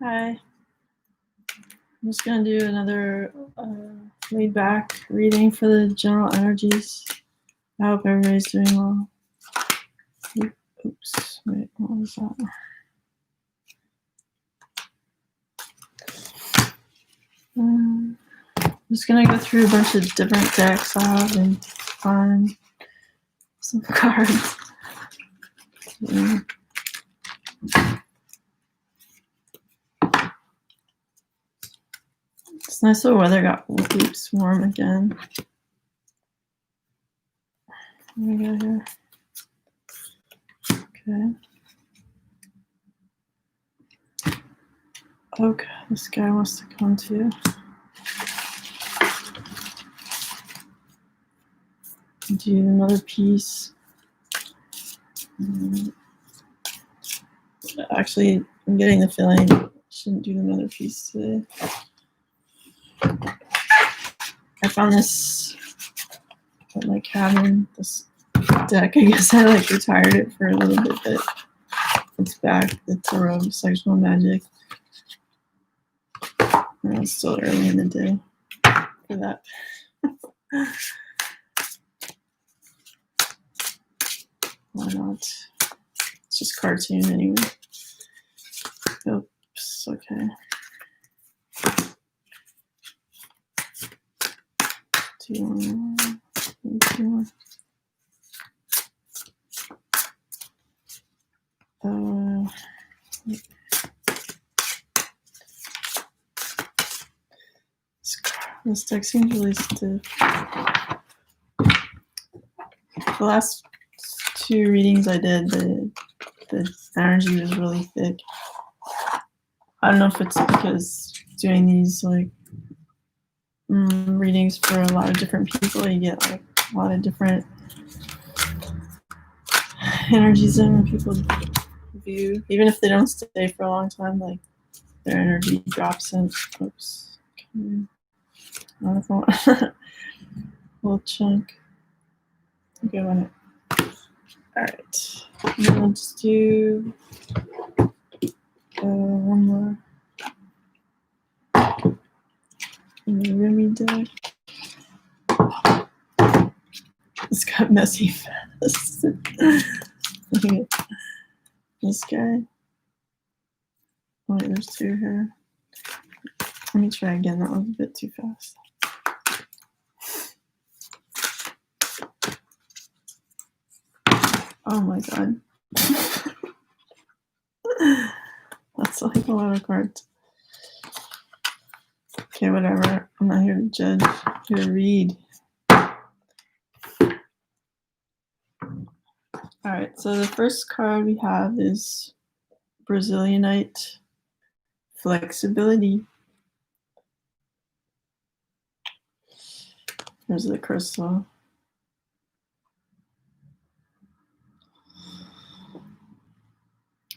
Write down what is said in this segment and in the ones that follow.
Hi. I'm just going to do another laid back reading for the general energies. I hope everybody's doing well. Oops, wait, what was that? I'm just going to go through a bunch of different decks I have and find some cards. It's nice the weather got keeps warm again. What do we got here? Okay. Okay, this guy wants to come too. Do another piece. Actually, I'm getting the feeling I shouldn't do another piece today. I found this at my cabin, this deck. I guess I retired it for a little bit, but it's back. The Tarot of Sexual Magic. And it's still early in the day for that. Why not? It's just cartoon anyway. Oops, okay. Two more. This deck seems really stiff. The last two readings I did, the energy was really thick. I don't know if it's because doing these readings for a lot of different people, you get a lot of different energies in when people view, even if they don't stay for a long time, their energy drops in. Oops. Okay. I don't know if I want a little chunk. Okay, one. Alright. I'll just do one more. Remy deck. This got messy fast. This guy. Wait, there's two here. Let me try again. That was a bit too fast. Oh my god. That's a lot of cards. Okay, whatever. I'm not here to judge. I'm here to read. Alright, so the first card we have is Brazilianite Flexibility. There's the crystal.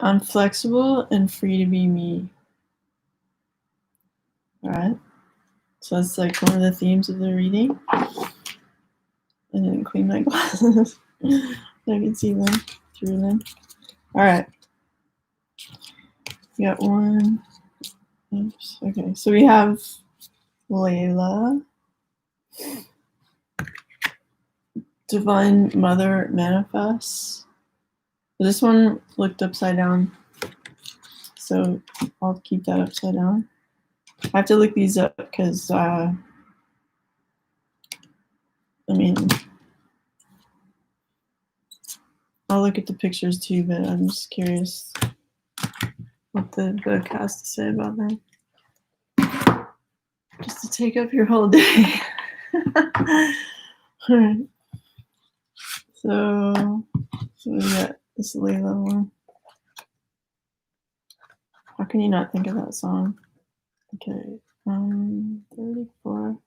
I'm flexible and free to be me. Alright. So that's one of the themes of the reading. I didn't clean my glasses. I can see them through them. Alright. We got one. Oops. Okay, so we have Layla. Divine Mother Manifests. This one looked upside down, so I'll keep that upside down. I have to look these up because, I mean, I'll look at the pictures too, but I'm just curious what the book has to say about them. Just to take up your whole day. Alright. So we got this Layla one. How can you not think of that song? Okay, 34.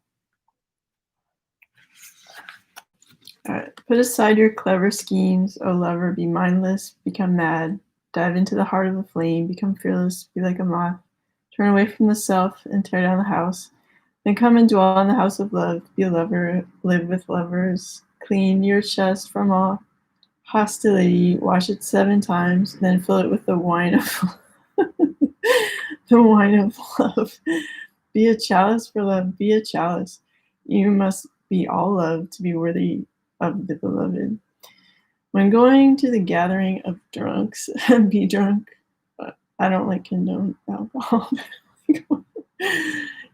Alright, put aside your clever schemes, O lover, be mindless, become mad, dive into the heart of the flame, become fearless, be like a moth, turn away from the self and tear down the house, then come and dwell in the house of love, be a lover, live with lovers, clean your chest from all hostility, wash it 7 times, then fill it with the wine of the wine of love. Be a chalice for love. Be a chalice. You must be all love to be worthy of the beloved. When going to the gathering of drunks, be drunk. I don't like condone alcohol.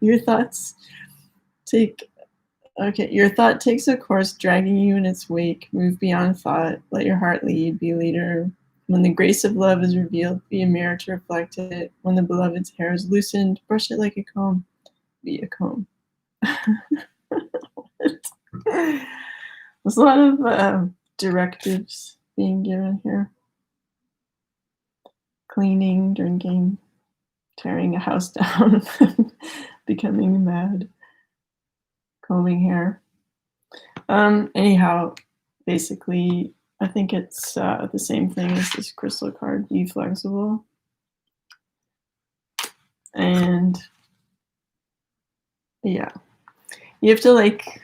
Your thoughts take Okay, your thought takes a course dragging you in its wake. Move beyond thought. Let your heart lead. Be a leader. When the grace of love is revealed, be a mirror to reflect it. When the beloved's hair is loosened, brush it like a comb. Be a comb. There's a lot of directives being given here. Cleaning, drinking, tearing a house down, becoming mad, combing hair. Anyhow, basically, I think it's the same thing as this crystal card, be flexible. And yeah, you have to like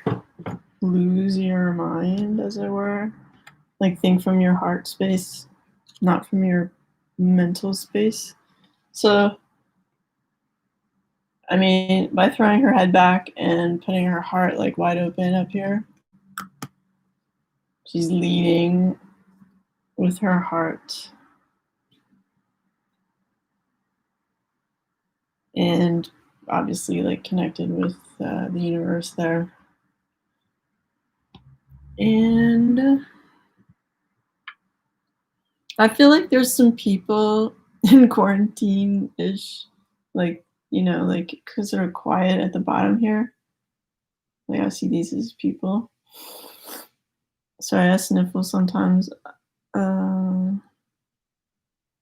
lose your mind, as it were. Like think from your heart space, not from your mental space. So, I mean, by throwing her head back and putting her heart like wide open up here, she's leading with her heart. And obviously like connected with the universe there. And I feel like there's some people in quarantine-ish, like, you know, like, because they're quiet at the bottom here. Like, I see these as people. Sorry, I sniffle sometimes. I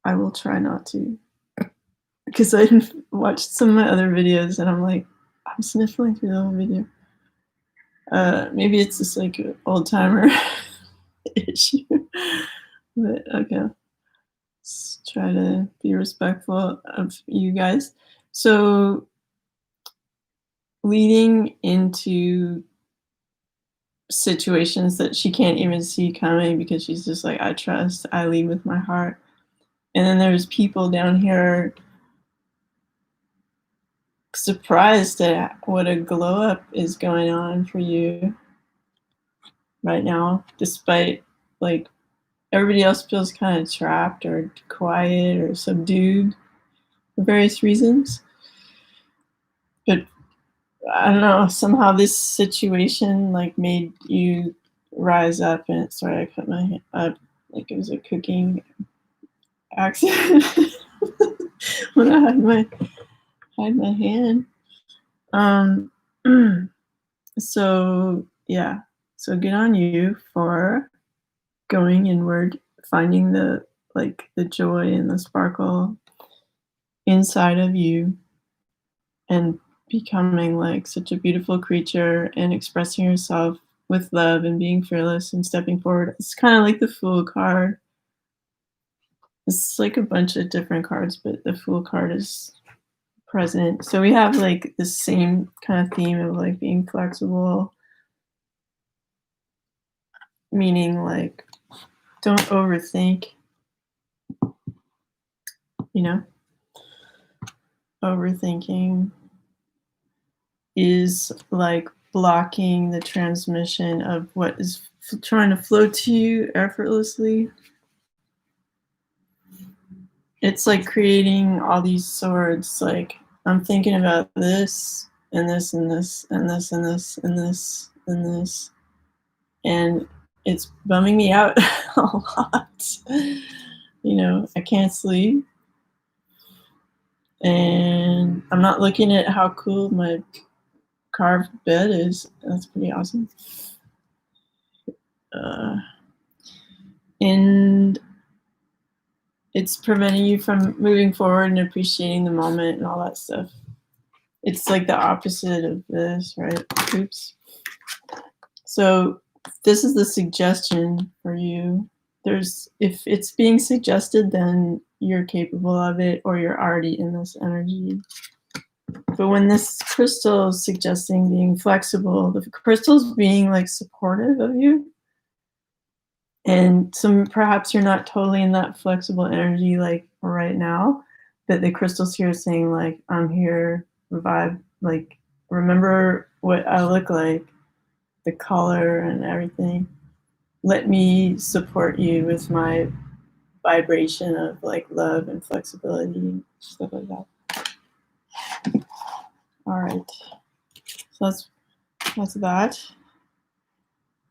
will try not to. Because I watched some of my other videos and I'm like, I'm sniffling through the whole video. Maybe it's just like an old timer issue. But okay. Let's try to be respectful of you guys. So leading into situations that she can't even see coming because she's just like, I trust, I lead with my heart. And then there's people down here surprised at what a glow up is going on for you right now, despite like everybody else feels kind of trapped or quiet or subdued for various reasons. But I don't know, somehow this situation like made you rise up. And sorry, I cut my hand up like it was a cooking accident when I had my hand. So yeah, so good on you for going inward, finding the joy and the sparkle inside of you, and becoming like such a beautiful creature and expressing yourself with love and being fearless and stepping forward. It's kind of like the Fool card. It's like a bunch of different cards, but the Fool card is present. So we have like the same kind of theme of like being flexible, meaning like don't overthink, you know? Overthinking is like blocking the transmission of what is trying to flow to you effortlessly. It's like creating all these swords, like I'm thinking about this and this and this and this and this and this and this, and it's bumming me out a lot. You know, I can't sleep, and I'm not looking at how cool my carved bed is. That's pretty awesome. And it's preventing you from moving forward and appreciating the moment and all that stuff. It's like the opposite of this, right? Oops. So this is the suggestion for you. If it's being suggested, then you're capable of it, or you're already in this energy. But when this crystal is suggesting being flexible, the crystal's being like supportive of you. And perhaps you're not totally in that flexible energy like right now, that the crystals here saying like, I'm here, vibe, like remember what I look like, the color and everything. Let me support you with my vibration of like love and flexibility and stuff like that. All right, so that's that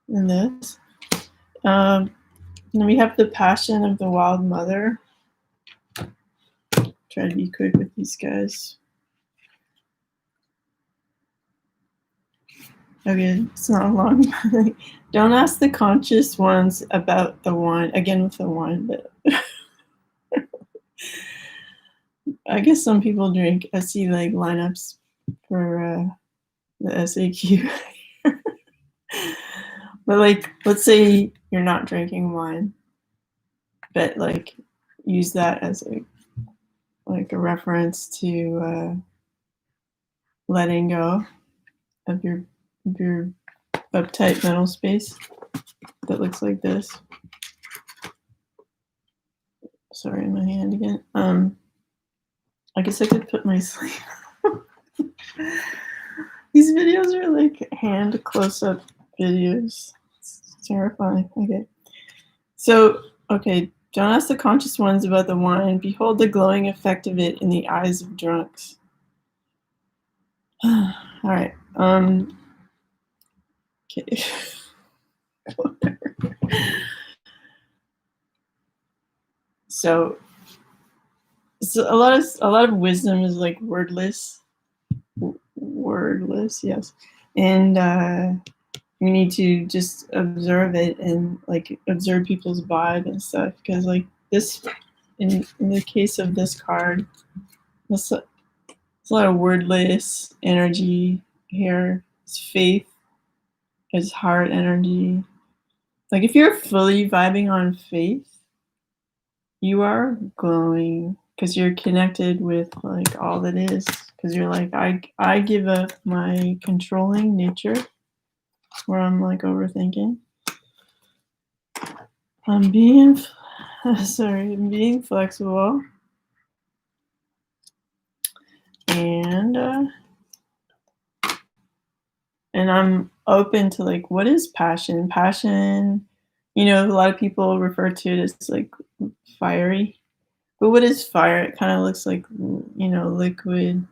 in this. And we have the passion of the wild mother. Try to be quick with these guys. Okay, it's not long. Don't ask the conscious ones about the wine. Again with the wine, but I guess some people drink. I see like lineups for the SAQ. But like, let's say you're not drinking wine, but like use that as a reference to letting go of your uptight mental space that looks like this. Sorry, my hand again. I guess I could put my sleeve. These videos are like hand close-up videos. It's terrifying. Okay. So, okay, don't ask the conscious ones about the wine. Behold the glowing effect of it in the eyes of drunks. All right. Okay. So a lot of wisdom is like wordless, yes, and we need to just observe it and like observe people's vibe and stuff, because like this, in the case of this card, it's a lot of wordless energy here. It's faith, it's heart energy. Like if you're fully vibing on faith, you are glowing because you're connected with like all that is, because you're like, I give up my controlling nature where I'm like overthinking. I'm being flexible, and I'm open to like, what is passion? Passion, a lot of people refer to it as like fiery. But what is fire? It kind of looks like, liquid-ish,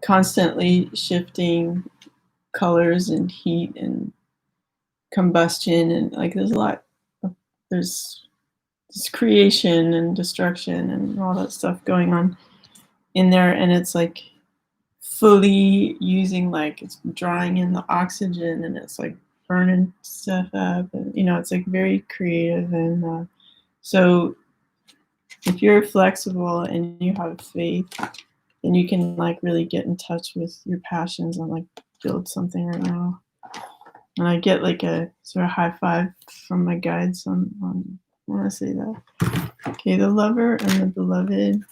constantly shifting colors and heat and combustion, and like there's creation and destruction and all that stuff going on in there, and it's like fully using, like it's drawing in the oxygen and it's like burning stuff up, and it's like very creative. And so if you're flexible and you have faith, then you can like really get in touch with your passions and like build something right now. And I get like a sort of high five from my guides on I want to say that. Okay, the lover and the beloved.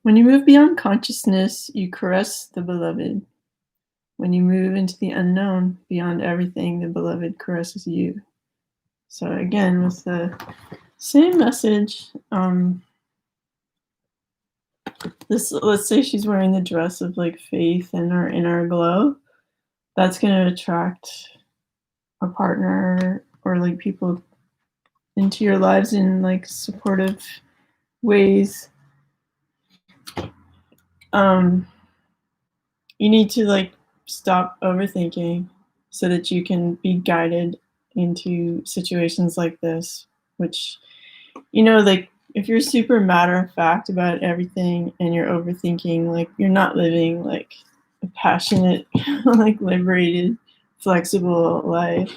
When you move beyond consciousness, you caress the beloved. When you move into the unknown, beyond everything, the beloved caresses you. So again, with the same message, let's say she's wearing the dress of like faith and her inner glow. That's going to attract a partner or like people into your lives in like supportive ways. You need to like stop overthinking so that you can be guided into situations like this, which, like if you're super matter of fact about everything and you're overthinking, like you're not living like a passionate, like liberated, flexible life.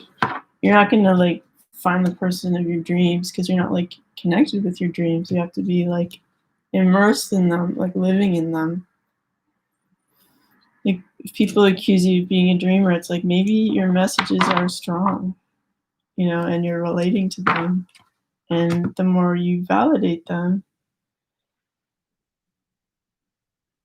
You're not going to like find the person of your dreams because you're not like connected with your dreams. You have to be like immersed in them, like living in them. Like if people accuse you of being a dreamer, it's like maybe your messages are strong, and you're relating to them. And the more you validate them,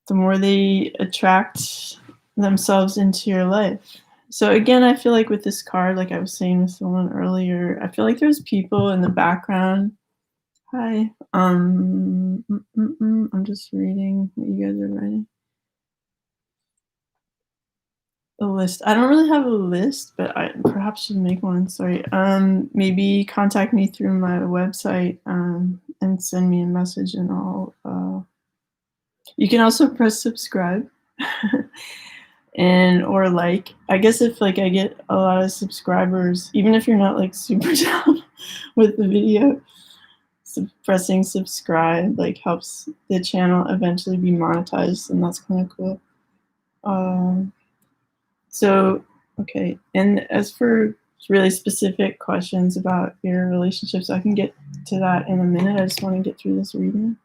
the more they attract themselves into your life. So again, I feel like with this card, like I was saying with someone earlier, I feel like there's people in the background. Hi. I'm just reading what you guys are writing. A list. I don't really have a list, but I perhaps should make one. Sorry. Maybe contact me through my website and send me a message, and I'll. You can also press subscribe, and or like. I guess if like I get a lot of subscribers, even if you're not like super down with the video, pressing subscribe like helps the channel eventually be monetized, and that's kind of cool. So, okay. And as for really specific questions about your relationships, I can get to that in a minute. I just want to get through this reading.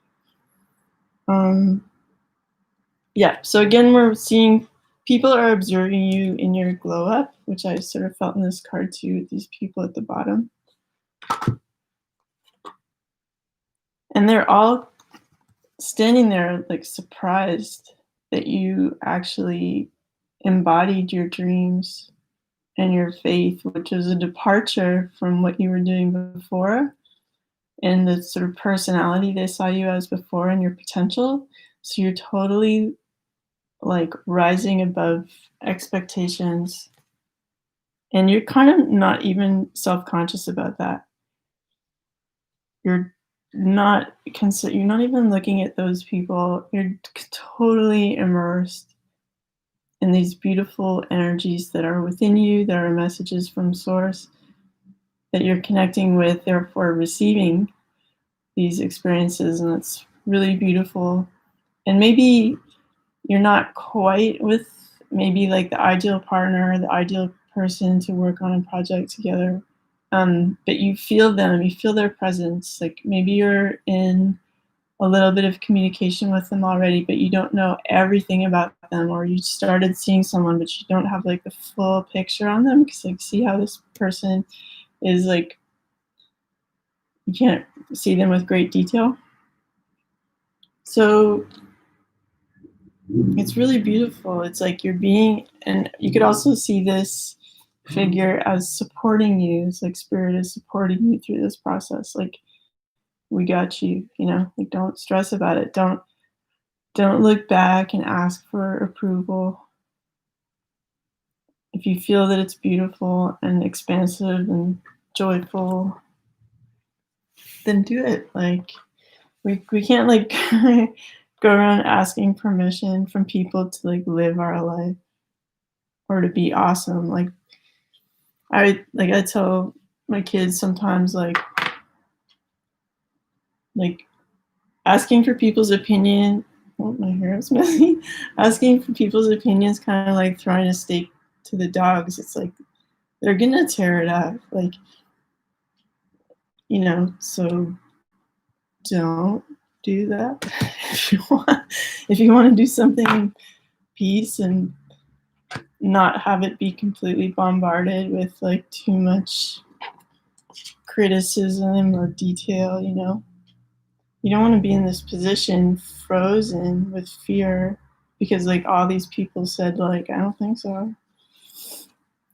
Yeah. So again, we're seeing people are observing you in your glow up, which I sort of felt in this card too, with these people at the bottom. And they're all standing there like surprised that you actually embodied your dreams and your faith, which is a departure from what you were doing before and the sort of personality they saw you as before and your potential. So you're totally like rising above expectations, and you're kind of not even self-conscious about that. You're you're not even looking at those people. You're totally immersed in these beautiful energies that are within you, that are messages from source that you're connecting with, therefore receiving these experiences, and it's really beautiful. And maybe you're not quite with maybe like the ideal partner, the ideal person to work on a project together, but you feel them, you feel their presence. Like maybe you're in a little bit of communication with them already, but you don't know everything about them, or you started seeing someone but you don't have like the full picture on them, because like see how this person is like, you can't see them with great detail. So it's really beautiful. It's like you're being, and you could also see this figure as supporting you. It's like spirit is supporting you through this process. Like, we got you, you know, like don't stress about it. Don't look back and ask for approval. If you feel that it's beautiful and expansive and joyful, then do it. Like we can't like go around asking permission from people to like live our life or to be awesome. Like I tell my kids sometimes like asking for people's opinion. Oh, my hair is messy. Asking for people's opinions kind of like throwing a steak to the dogs. It's like they're gonna tear it up. Like, you know, so don't do that. If you want to do something in peace and not have it be completely bombarded with like too much criticism or detail, you know. You don't want to be in this position frozen with fear because like all these people said like, I don't think so,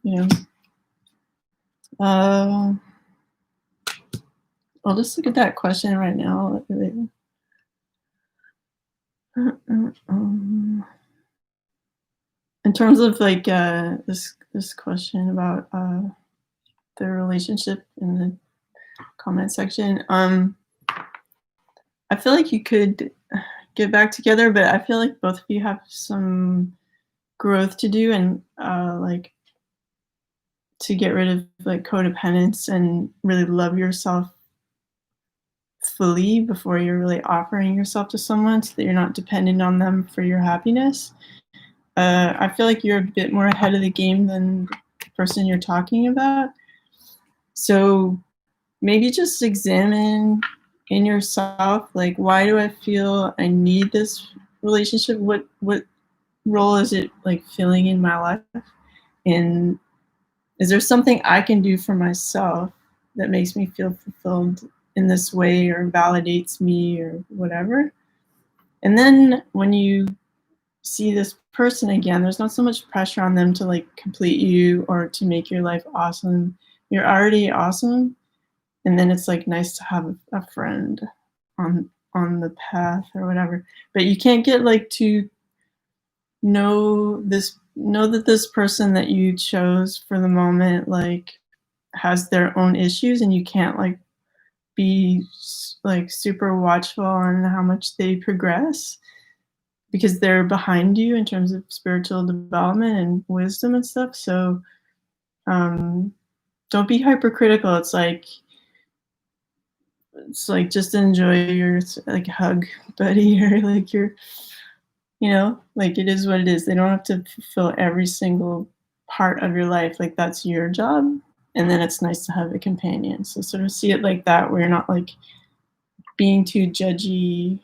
you know. I'll just look at that question right now. In terms of like this question about the relationship in the comment section, I feel like you could get back together, but I feel like both of you have some growth to do, and like to get rid of like codependence and really love yourself fully before you're really offering yourself to someone, so that you're not dependent on them for your happiness. I feel like you're a bit more ahead of the game than the person you're talking about. So maybe just examine in yourself, like, why do I feel I need this relationship? What role is it like filling in my life? And is there something I can do for myself that makes me feel fulfilled in this way or validates me or whatever? And then when you see this person again, there's not so much pressure on them to like complete you or to make your life awesome. You're already awesome, and then it's like nice to have a friend on the path or whatever. But you can't get like too know that this person that you chose for the moment like has their own issues, and you can't like be like super watchful on how much they progress because they're behind you in terms of spiritual development and wisdom and stuff. So um don't be hypercritical. It's like just enjoy your like hug buddy or like your, like it is what it is. They don't have to fulfill every single part of your life. Like that's your job. And then it's nice to have a companion. So sort of see it like that, where you're not like being too judgy.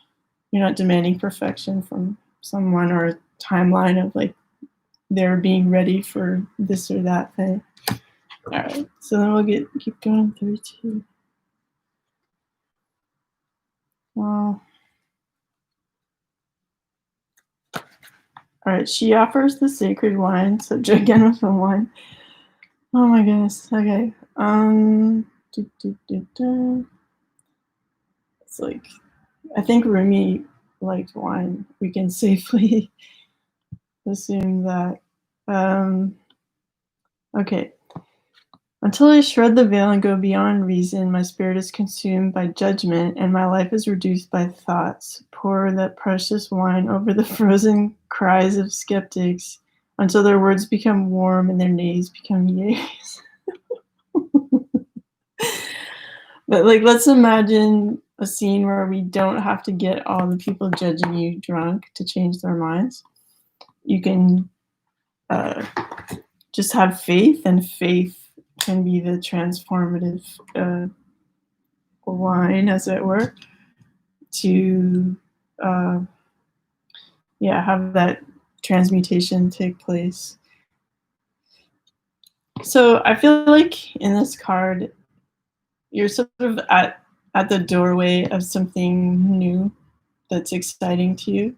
You're not demanding perfection from someone or a timeline of like they're being ready for this or that thing. All right. So then we'll keep going. 32. Wow. All right. She offers the sacred wine. So again with the wine. Oh my goodness. Okay. It's like, I think Rumi liked wine. We can safely assume that. Okay. Until I shred the veil and go beyond reason, my spirit is consumed by judgment, and my life is reduced by thoughts. Pour that precious wine over the frozen cries of skeptics until their words become warm and their nays become yays. But like, let's imagine a scene where we don't have to get all the people judging you drunk to change their minds. You can just have faith, and faith can be the transformative wine, as it were, to have that transmutation take place. So I feel like in this card, you're sort of at the doorway of something new that's exciting to you.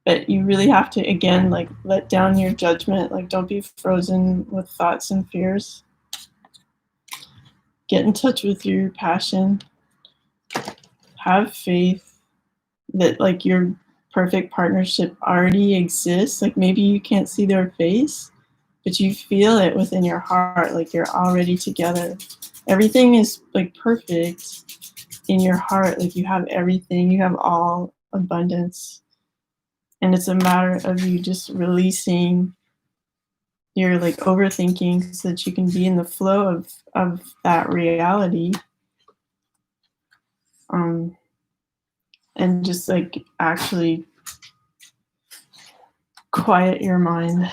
But you really have to, again, like let down your judgment. Like don't be frozen with thoughts and fears. Get in touch with your passion. Have faith that like your perfect partnership already exists. Like maybe you can't see their face, but you feel it within your heart. Like you're already together. Everything is like perfect in your heart. Like you have everything. You have all abundance. And it's a matter of you just releasing your like overthinking so that you can be in the flow of that reality. And just like actually quiet your mind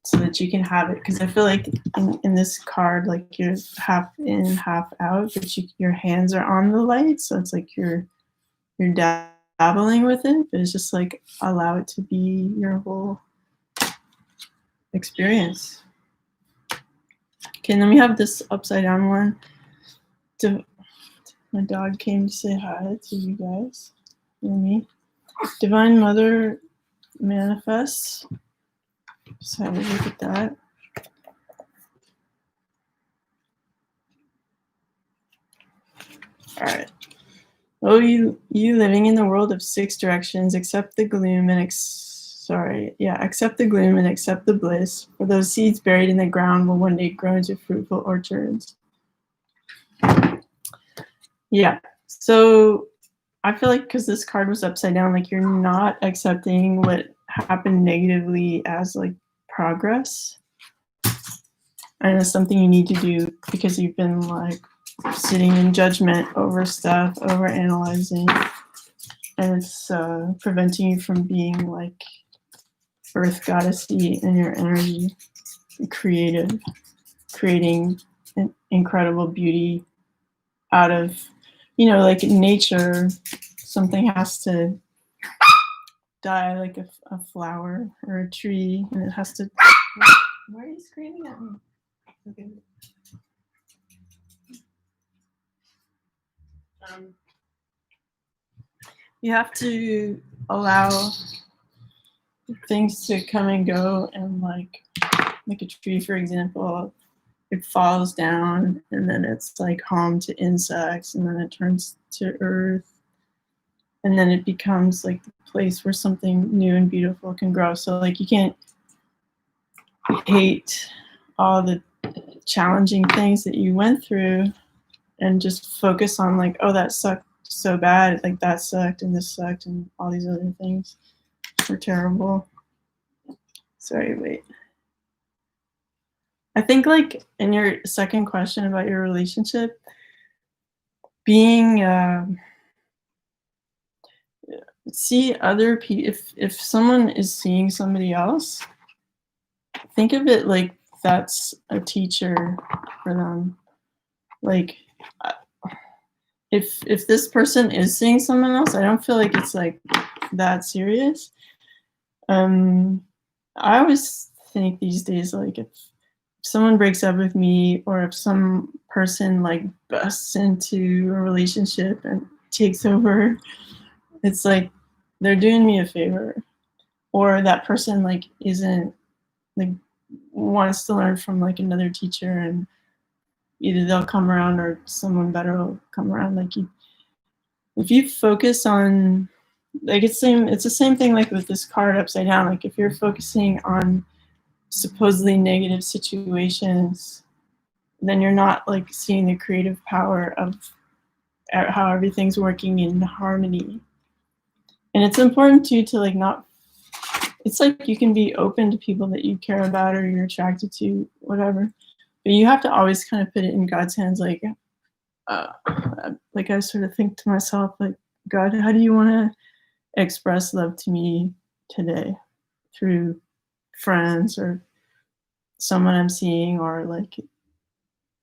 so that you can have it. Because I feel like in this card, like you're half in, half out, but your hands are on the light, so it's like you're dabbling with it, but it's just like allow it to be your whole experience. Okay, and then we have this upside down one. My dog came to say hi to you guys and me. Divine Mother manifests. Just have a look at that. All right. Oh, you living in the world of six directions, accept the gloom and accept the gloom and accept the bliss. For those seeds buried in the ground will one day grow into fruitful orchards. Yeah. So I feel like because this card was upside down, like you're not accepting what happened negatively as like progress. And it's something you need to do because you've been like sitting in judgment over stuff, over analyzing, and it's preventing you from being like earth goddessy in your energy, creative, creating an incredible beauty out of, like in nature, something has to die, like a flower or a tree, and it has to. Why are you screaming at me? Okay. You have to allow things to come and go, and like a tree, for example, it falls down and then it's like home to insects, and then it turns to earth, and then it becomes like the place where something new and beautiful can grow. So like you can't hate all the challenging things that you went through and just focus on like, oh, that sucked so bad, like that sucked and this sucked and all these other things were terrible. Sorry, wait. I think like in your second question about your relationship, being see other people, if someone is seeing somebody else, think of it like that's a teacher for them. Like if this person is seeing someone else, I don't feel like it's like that serious. I always think these days, like if someone breaks up with me, or if some person like busts into a relationship and takes over, it's like they're doing me a favor. Or that person like isn't like wants to learn from like another teacher, and either they'll come around or someone better will come around. Like if you focus on, like it's the same thing like with this card upside down. Like if you're focusing on supposedly negative situations, then you're not like seeing the creative power of how everything's working in harmony. And it's important too to like not, it's like you can be open to people that you care about or you're attracted to, whatever, but you have to always kind of put it in God's hands. Like I sort of think to myself, like, God, how do you want to express love to me today, through friends or someone I'm seeing, or like,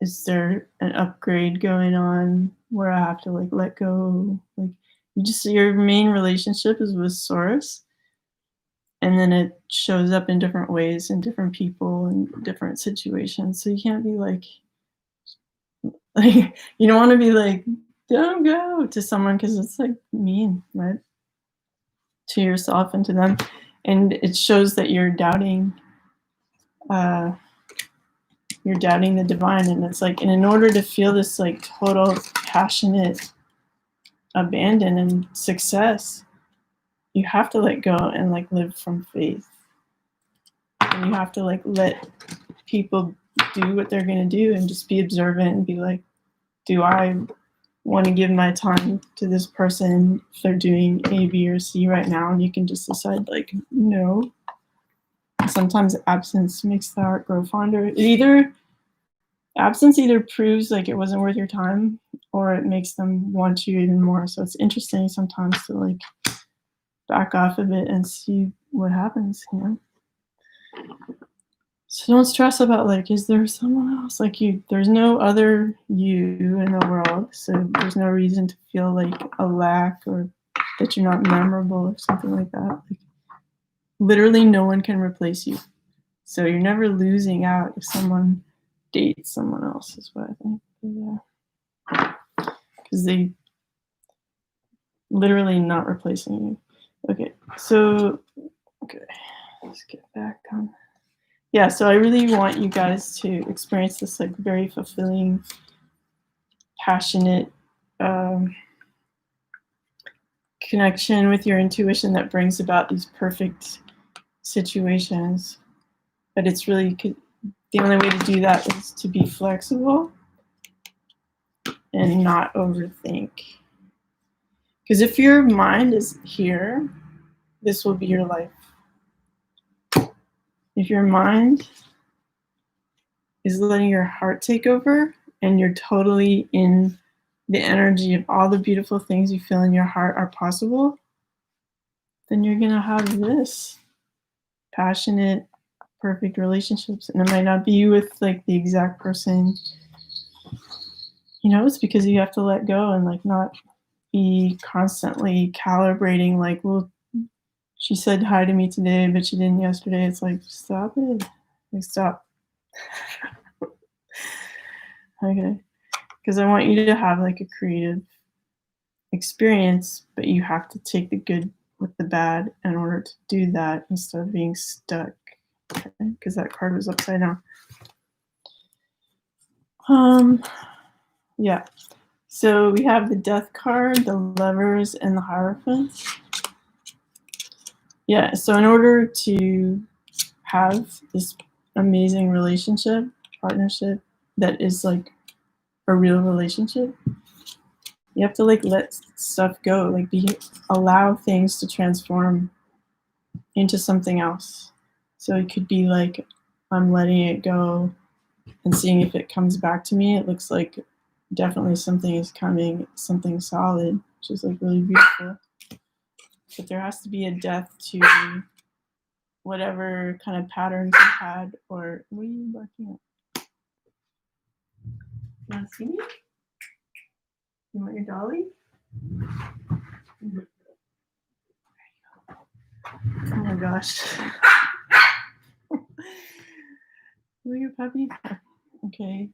is there an upgrade going on where I have to like let go? Like your main relationship is with Source, and then it shows up in different ways in different people and different situations. So you can't be like you don't want to be like, don't go to someone, because it's like mean, right? To yourself and to them. And it shows that you're doubting the divine. And it's like, and in order to feel this like total passionate abandon and success, you have to let go and like live from faith. And you have to like let people do what they're going to do, and just be observant and be like, do I want to give my time to this person if they're doing A, B, or C right now? And you can just decide like, no. Sometimes absence makes the heart grow fonder. Absence either proves like it wasn't worth your time, or it makes them want you even more. So it's interesting sometimes to like back off a bit and see what happens, you know? So don't stress about like, is there someone else like you? There's no other you in the world, so there's no reason to feel like a lack or that you're not memorable or something like that. Like literally no one can replace you. So you're never losing out if someone dates someone else, is what I think. Yeah. Because they literally not replacing you. Okay, so let's get back on. Yeah, so I really want you guys to experience this like very fulfilling, passionate connection with your intuition that brings about these perfect situations. But it's really, the only way to do that is to be flexible and not overthink. Because if your mind is here, this will be your life. If your mind is letting your heart take over, and you're totally in the energy of all the beautiful things you feel in your heart are possible, then you're going to have this passionate, perfect relationships. And it might not be with like the exact person, you know, it's because you have to let go and like not be constantly calibrating like, well, she said hi to me today, but she didn't yesterday. It's like, stop it. Like, stop. Okay. Because I want you to have like a creative experience, but you have to take the good with the bad in order to do that instead of being stuck. Okay, because that card was upside down. Yeah. So we have the Death card, the Lovers, and the Hierophant. Yeah. So in order to have this amazing relationship, partnership that is like a real relationship, you have to like let stuff go, like allow things to transform into something else. So it could be like I'm letting it go and seeing if it comes back to me. It looks like definitely something is coming, something solid, which is like really beautiful. But there has to be a death to whatever kind of patterns you had, or what are you barking at? You want to see me? You want your dolly? Oh my gosh. Look at puppy. Okay.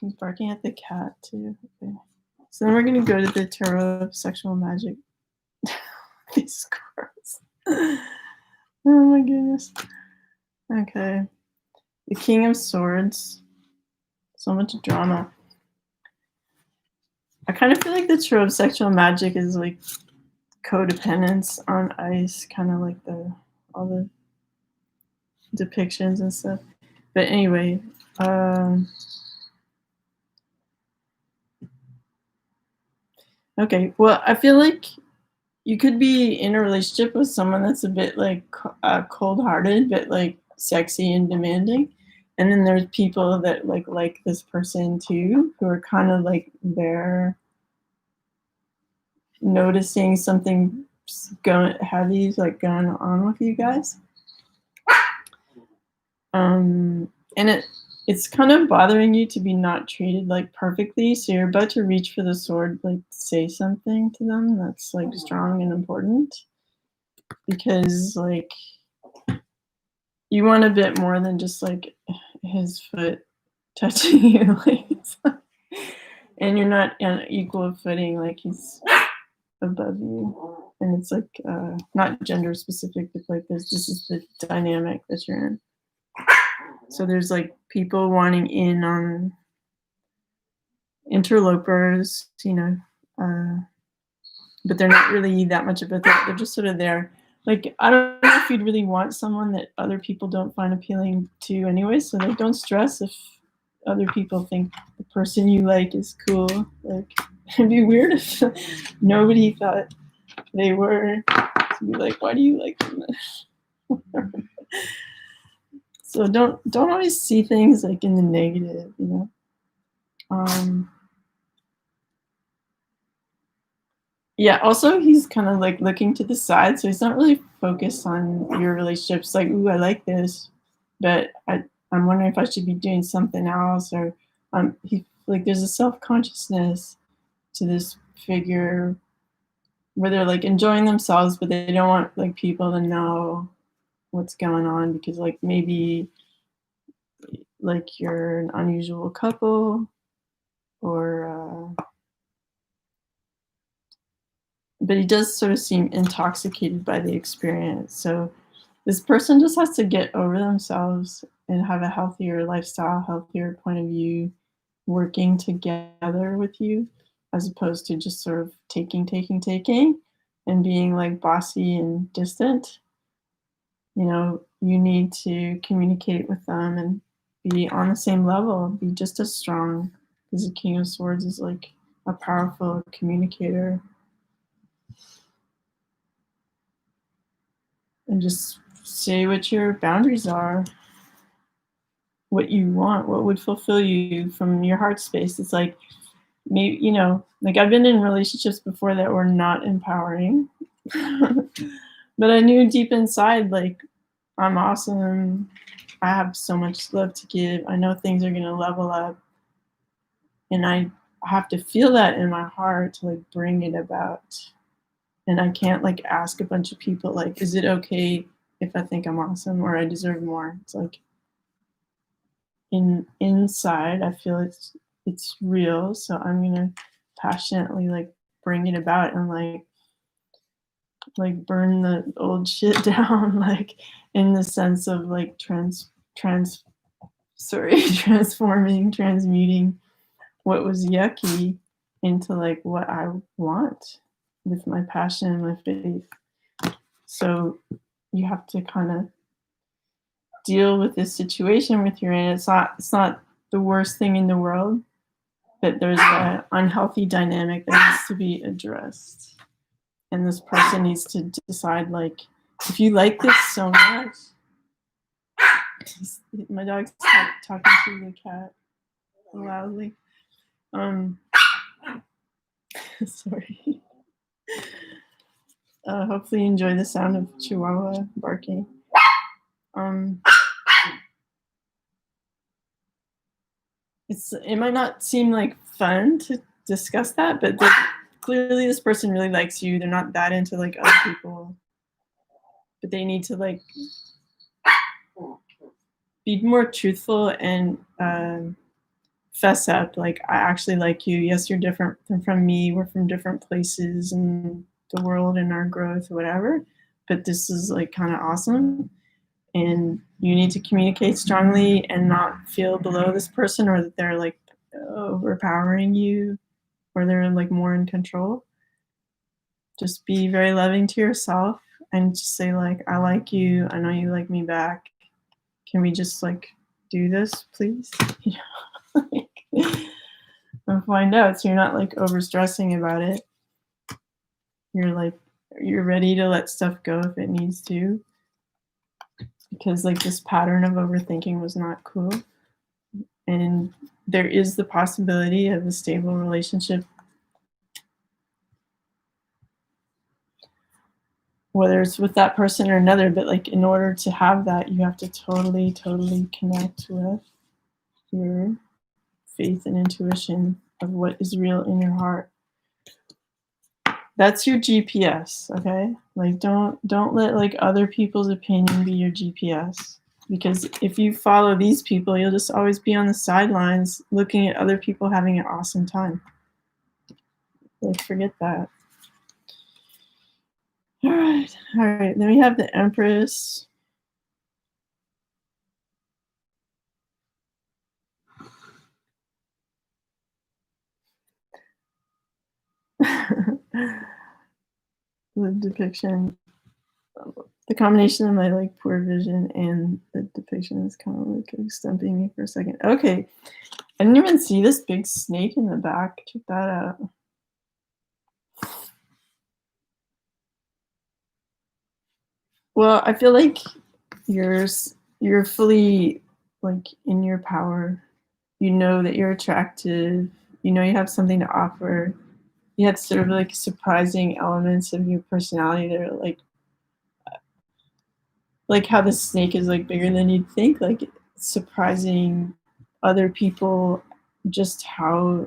He's barking at the cat too. Okay. So then we're gonna go to the Tarot of Sexual Magic. These cards. Oh my goodness. Okay. The King of Swords. So much drama. I kind of feel like the Tarot of Sexual Magic is like codependence on ice, kind of like all the depictions and stuff. But anyway, okay. Well, I feel like you could be in a relationship with someone that's a bit like cold-hearted, but like sexy and demanding. And then there's people that like this person too, who are kind of like they're noticing something going on with you guys. And it's kind of bothering you to be not treated like perfectly, so you're about to reach for the sword, like say something to them that's like strong and important, because like you want a bit more than just like his foot touching you, like and you're not on equal footing, like he's above you, and it's like not gender specific, but like this is the dynamic that you're in. So there's like people wanting in on interlopers, but they're not really that much of a threat. They're just sort of there. Like, I don't know if you'd really want someone that other people don't find appealing to anyway, so like don't stress if other people think the person you like is cool. Like, it'd be weird if nobody thought they were. To be like, why do you like them? So don't always see things like in the negative, Yeah, also he's kind of like looking to the side, so he's not really focused on your relationships. Like, ooh, I like this, but I'm wondering if I should be doing something else, or he like there's a self-consciousness to this figure where they're like enjoying themselves, but they don't want like people to know what's going on, because like maybe like you're an unusual couple, or but he does sort of seem intoxicated by the experience. So this person just has to get over themselves and have a healthier lifestyle, healthier point of view, working together with you, as opposed to just sort of taking, and being like bossy and distant. You need to communicate with them and be on the same level, be just as strong, because the King of Swords is like a powerful communicator. And just say what your boundaries are, what you want, what would fulfill you from your heart space. It's like, maybe, like I've been in relationships before that were not empowering, but I knew deep inside, like, I'm awesome. I have so much love to give. I know things are going to level up, and I have to feel that in my heart to like bring it about. And I can't like ask a bunch of people like, is it okay if I think I'm awesome or I deserve more? It's like inside I feel it's real, so I'm gonna passionately like bring it about and like like burn the old shit down, like in the sense of like transforming, transmuting what was yucky into like what I want with my passion and my faith. So you have to kind of deal with this situation with your in. It's not the worst thing in the world, but there's an unhealthy dynamic that needs to be addressed. And this person needs to decide, like, if you like this so much. My dog's talking to the cat loudly. Sorry. Hopefully you enjoy the sound of Chihuahua barking. It might not seem like fun to discuss that, but clearly this person really likes you. They're not that into like other people, but they need to like be more truthful and fess up. Like, I actually like you. Yes, you're different from me. We're from different places in the world and our growth, whatever. But this is like kind of awesome. And you need to communicate strongly and not feel below this person, or that they're like overpowering you, or they're like more in control. Just be very loving to yourself and just say like, I like you. I know you like me back. Can we just like do this, please? And find out, so you're not like over stressing about it. You're ready to let stuff go if it needs to, because like this pattern of overthinking was not cool. And there is the possibility of a stable relationship, whether it's with that person or another. But like, in order to have that, you have to totally connect with your faith and intuition of what is real in your heart. That's your GPS, okay? Like, don't let like other people's opinion be your GPS, because if you follow these people, you'll just always be on the sidelines looking at other people having an awesome time. Like, forget that. All right. Then we have the Empress. The depiction, the combination of my like poor vision and the depiction is kind of like stumping me for a second. Okay, I didn't even see this big snake in the back. Check that out. Well, I feel like you're fully like in your power. You know that you're attractive. You know you have something to offer. You have sort of like surprising elements of your personality that are like how the snake is like bigger than you'd think, like surprising other people just how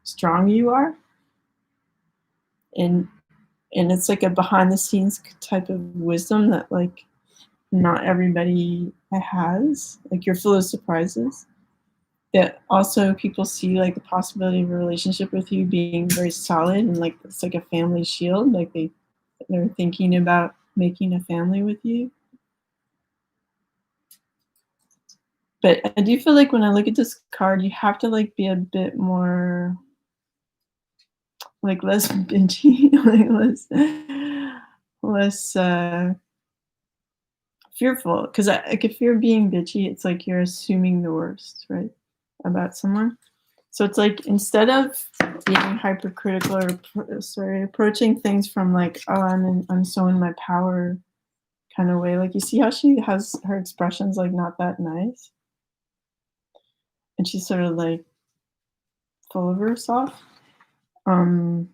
strong you are. And it's like a behind the scenes type of wisdom that like not everybody has. Like, you're full of surprises that also people see like the possibility of a relationship with you being very solid, and like it's like a family shield. Like they're thinking about making a family with you. But I do feel like when I look at this card, you have to like be a bit more like less bitchy, like less fearful. Because like, if you're being bitchy, it's like you're assuming the worst, right, about someone. So it's like, instead of being hypercritical or approaching things from like, oh, I'm so in my power kind of way. Like, you see how she has her expressions like not that nice, and she's sort of like full of herself. On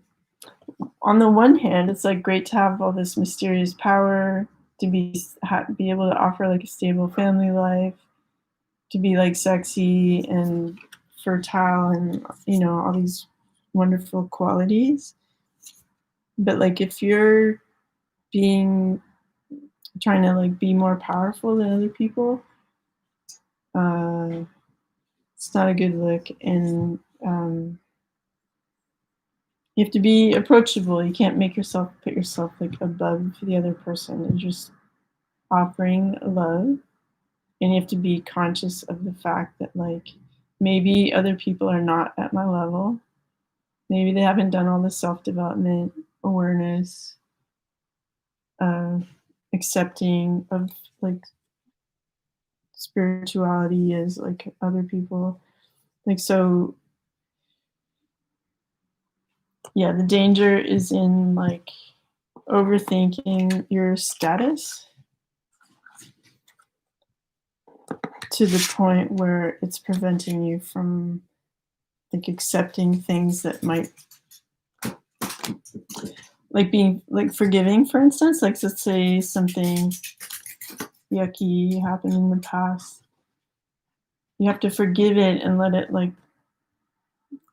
the one hand, it's like great to have all this mysterious power, to be able to offer like a stable family life, to be like sexy and fertile, and all these wonderful qualities. But like, if you're being trying to like be more powerful than other people, it's not a good look. And You have to be approachable. You can't make yourself put yourself like above the other person. You're just offering love, and you have to be conscious of the fact that like maybe other people are not at my level. Maybe they haven't done all the self-development, awareness, accepting of like spirituality as like other people. Like, so yeah, the danger is in like overthinking your status to the point where it's preventing you from like accepting things that might, like being like forgiving, for instance. Like, let's say something yucky happened in the past, you have to forgive it and let it like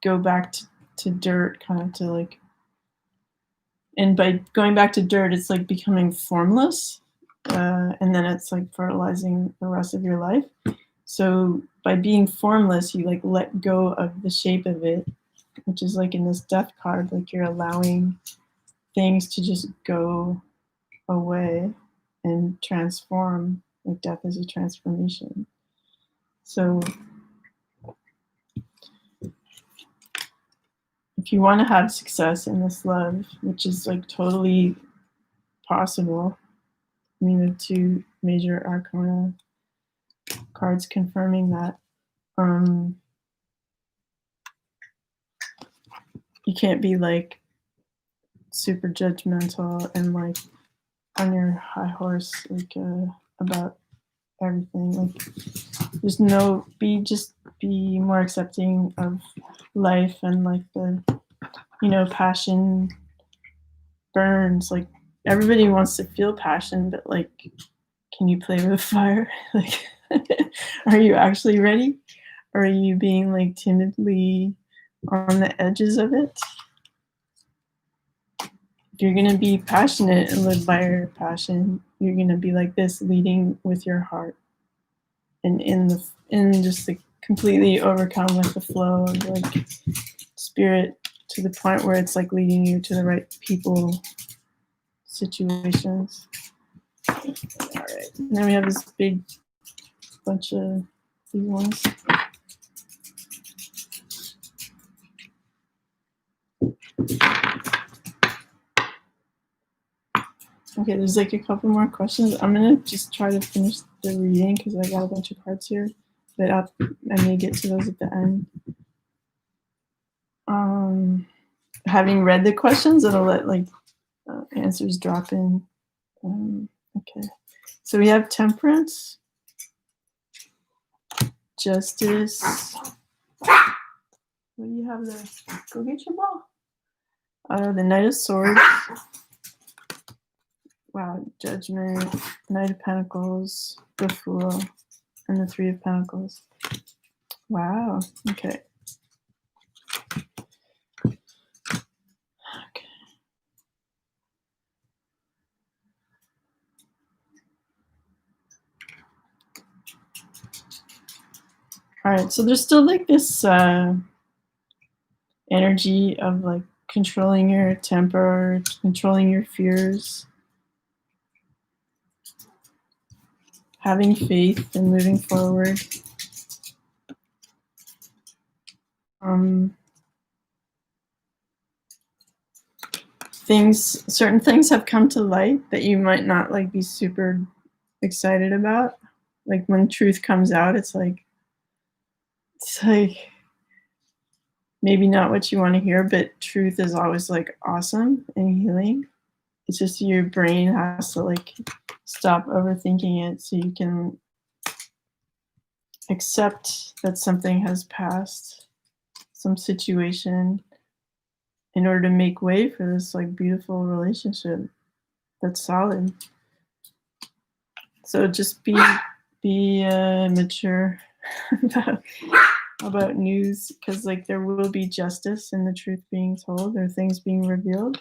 go back to dirt, kind of, to like, and by going back to dirt, it's like becoming formless, and then it's like fertilizing the rest of your life. So by being formless, you like let go of the shape of it, which is like in this death card, like you're allowing things to just go away and transform. Like death is a transformation. So if you want to have success in this love, which is like totally possible, I mean, the two major arcana cards confirming that, you can't be like super judgmental and like on your high horse, like about everything. Like, just be more accepting of life, and like the, passion burns. Like, everybody wants to feel passion, but like, can you play with fire? Like, are you actually ready? Or are you being like timidly on the edges of it? If you're going to be passionate and live by your passion, you're going to be like this, leading with your heart, and in just like completely overcome with the flow of like spirit, to the point where it's like leading you to the right people, situations. All right, and then we have this big bunch of these ones. Okay, there's like a couple more questions. I'm gonna just try to finish the reading because I got a bunch of cards here, but I may get to those at the end. Having read the questions, it'll let like answers drop in. Okay, so we have temperance, justice. What do you have there? Go get your ball. The Knight of Swords. Wow, Judgment, Knight of Pentacles, the Fool, and the Three of Pentacles. Wow. Okay. All right, so there's still like this energy of like controlling your temper, controlling your fears, having faith and moving forward. Certain things have come to light that you might not like be super excited about. Like when truth comes out, it's like maybe not what you want to hear, but truth is always like awesome and healing. It's just your brain has to like stop overthinking it so you can accept that something has passed, some situation, in order to make way for this like beautiful relationship that's solid. So just be mature about news, because like there will be justice in the truth being told, there are things being revealed,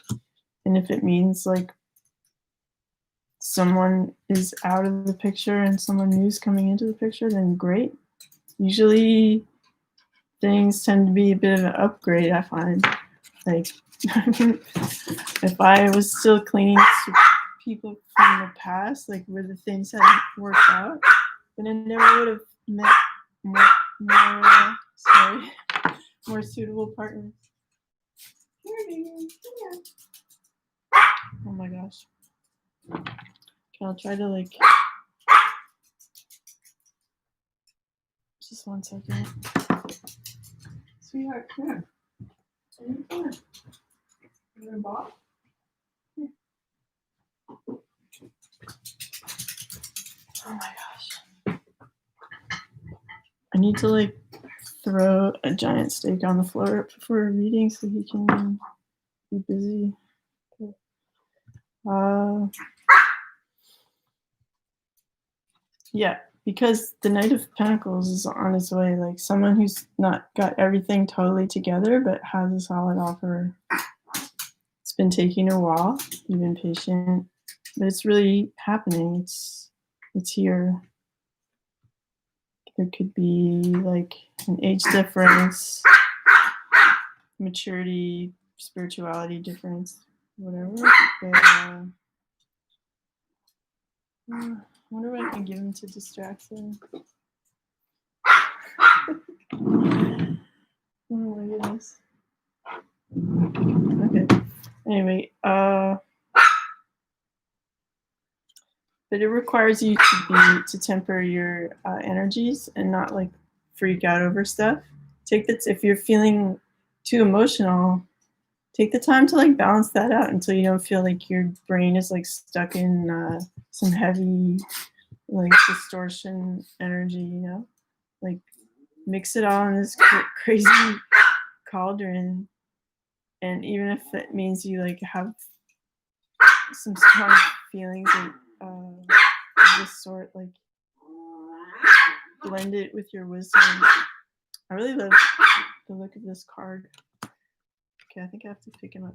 and if it means like someone is out of the picture and someone new's coming into the picture, then great. Usually things tend to be a bit of an upgrade, I find. Like, if I was still clinging to people from the past, like where the things hadn't worked out, then I never would have met more suitable partners. Oh my gosh. Okay, I'll try to like. Just 1 second. Sweetheart, come here. Come here. You want a ball? Here. Oh my gosh. I need to like throw a giant steak on the floor before a reading so he can be busy. Yeah, because the Knight of Pentacles is on his way, like someone who's not got everything totally together but has a solid offer. It's been taking a while. You've been patient, but it's really happening. It's here. There could be like an age difference, maturity, spirituality difference, whatever. But I wonder what I can give him to distract him. Oh my goodness. Okay. Anyway, but it requires you to temper your energies and not like freak out over stuff. If you're feeling too emotional, take the time to like balance that out until you don't feel like your brain is like stuck in some heavy like distortion energy, you know, like mix it all in this crazy cauldron. And even if it means you like have some strong feelings of this sort, like blend it with your wisdom. I really love the look of this card. Okay, I think I have to pick him up.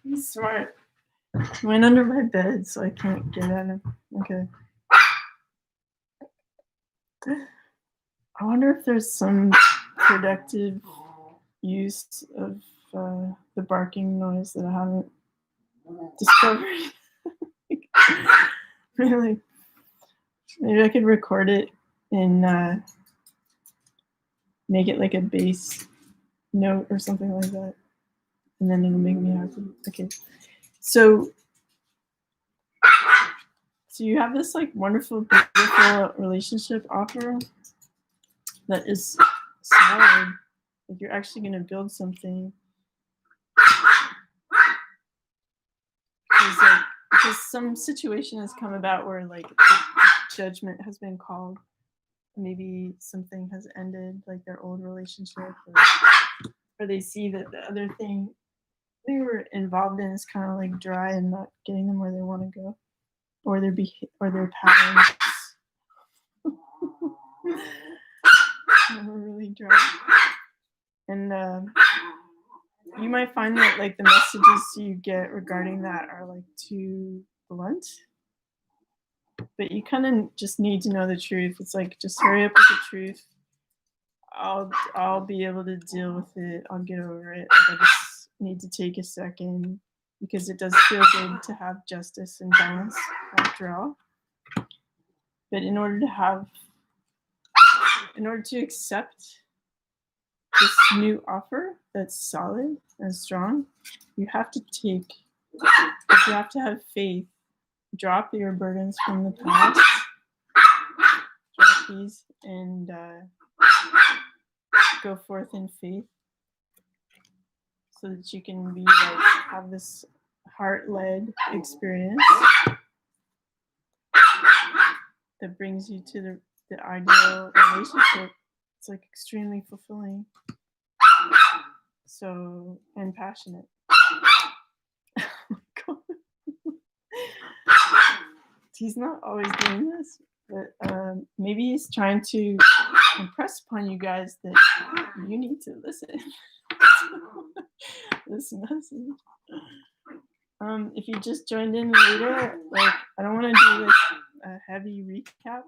He's smart. He went under my bed, so I can't get at him. Okay. I wonder if there's some productive use of the barking noise that I haven't discovered. Really, maybe I could record it and make it like a bass note or something like that, and then it'll make me happy. Okay, so you have this like wonderful, beautiful relationship offer that is solid. Like you're actually going to build something. Because some situation has come about where like judgment has been called. Maybe something has ended, like their old relationship, or they see that the other thing they were involved in is kind of like dry and not getting them where they want to go, or their patterns were really dry. And you might find that like the messages you get regarding that are like too blunt, but you kind of just need to know the truth. It's like, just hurry up with the truth. I'll be able to deal with it. I'll get over it. Like, I just need to take a second, because it does feel good to have justice and balance after all. But in order to accept this new offer that's solid and strong, you have to have faith. Drop your burdens from the past. Drop these and go forth in faith, so that you can be like have this heart-led experience that brings you to the ideal relationship. It's like extremely fulfilling, and passionate. Oh my God. He's not always doing this, but maybe he's trying to impress upon you guys that you need to listen. This message. If you just joined in later, like I don't want to do like a heavy recap.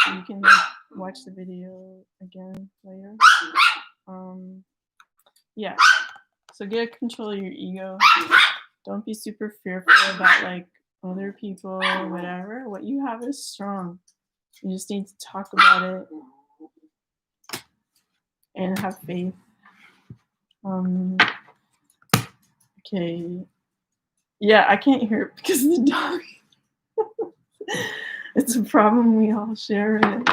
So you can like watch the video again later. Um, yeah. So get control of your ego. Don't be super fearful about like other people, whatever. What you have is strong. You just need to talk about it and have faith. Um, okay. Yeah, I can't hear it because of the dog. It's a problem we all share. And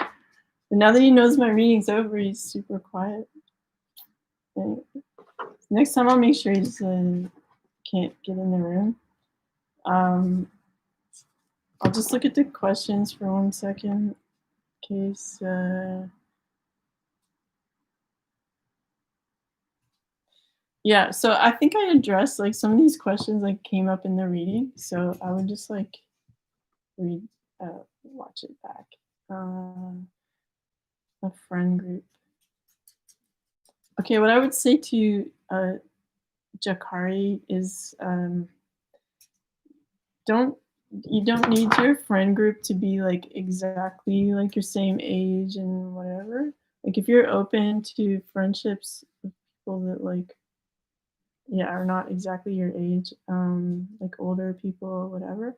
now that he knows my reading's over, he's super quiet. And next time I'll make sure he just can't get in the room. I'll just look at the questions for 1 second in case. Yeah, so I think I addressed like some of these questions like came up in the reading, so I would just like read, watch it back. A friend group. Okay, what I would say to Jakari is you don't need your friend group to be like exactly like your same age and whatever. Like if you're open to friendships with people that like are not exactly your age, like older people, whatever,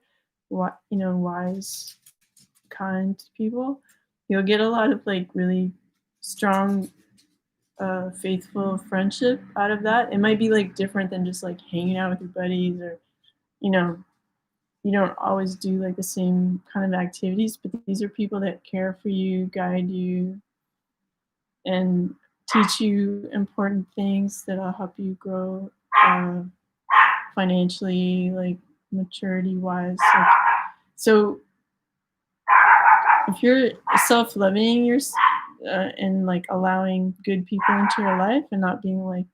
wise, kind people, you'll get a lot of like really strong faithful friendship out of that. It might be like different than just like hanging out with your buddies, or you know you don't always do like the same kind of activities, but these are people that care for you, guide you, and teach you important things that'll help you grow financially, like maturity wise. Like, so if you're self-loving and like allowing good people into your life and not being like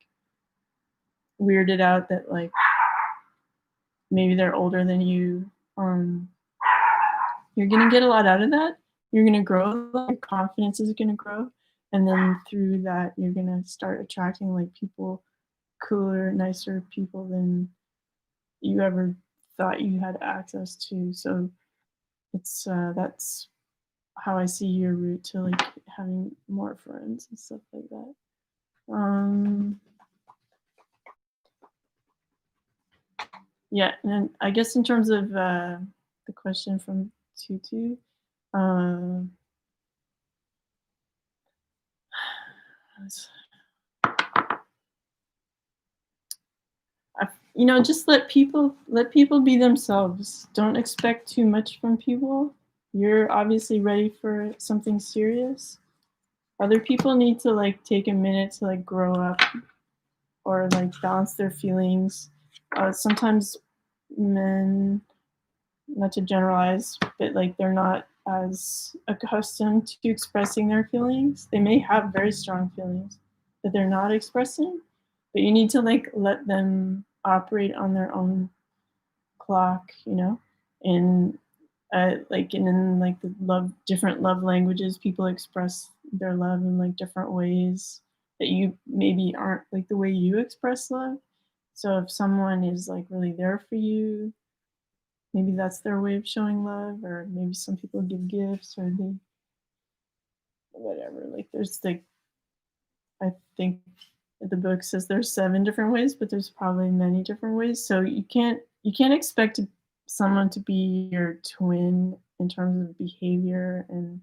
weirded out that like maybe they're older than you, you're gonna get a lot out of that. You're gonna grow, your confidence is gonna grow, and then through that you're gonna start attracting like people, cooler, nicer people than you ever thought you had access to. So it's that's how I see your route to like having more friends and stuff like that. Yeah, and then I guess in terms of the question from Tutu, uh, just let people be themselves. Don't expect too much from people. You're obviously ready for something serious. Other people need to like take a minute to like grow up or like balance their feelings. Sometimes men, not to generalize, but like they're not as accustomed to expressing their feelings. They may have very strong feelings that they're not expressing, but you need to like let them operate on their own clock, and like and in like the different love languages, people express their love in like different ways that you maybe aren't like the way you express love. So if someone is like really there for you, maybe that's their way of showing love, or maybe some people give gifts, or they whatever. Like there's like, I think the book says there's 7 different ways, but there's probably many different ways. So you can't expect someone to be your twin in terms of behavior and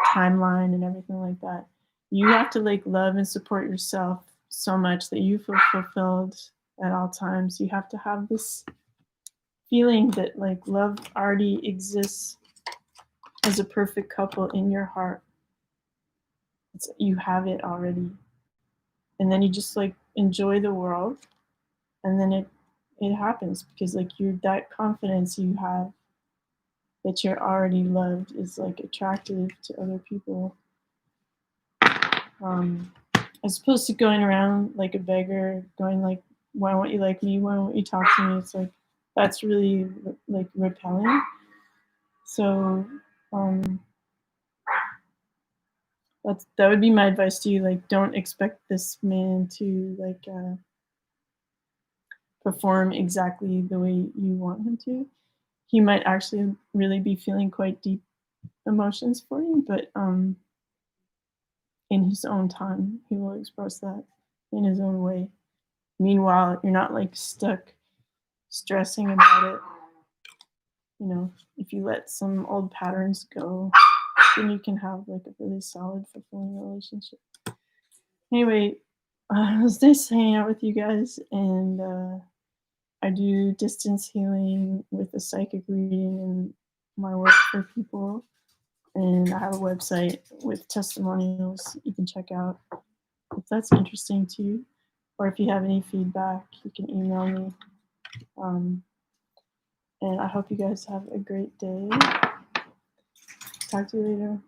timeline and everything like that. You have to like love and support yourself so much that you feel fulfilled at all times. You have to have this feeling that like love already exists as a perfect couple in your heart. You have it already, and then you just like enjoy the world, and then it happens because like that confidence you have that you're already loved is like attractive to other people, as opposed to going around like a beggar going like, why won't you like me, why won't you talk to me? It's like that's really like repelling. So that would be my advice to you. Like don't expect this man to like perform exactly the way you want him to. He might actually really be feeling quite deep emotions for you, but in his own time, he will express that in his own way. Meanwhile, you're not like stuck stressing about it. You know, if you let some old patterns go, then you can have like a really solid, fulfilling relationship. Anyway, it was nice hanging out with you guys, and I do distance healing with a psychic reading and my work for people. And I have a website with testimonials you can check out if that's interesting to you. Or if you have any feedback, you can email me. And I hope you guys have a great day. Talk to you later.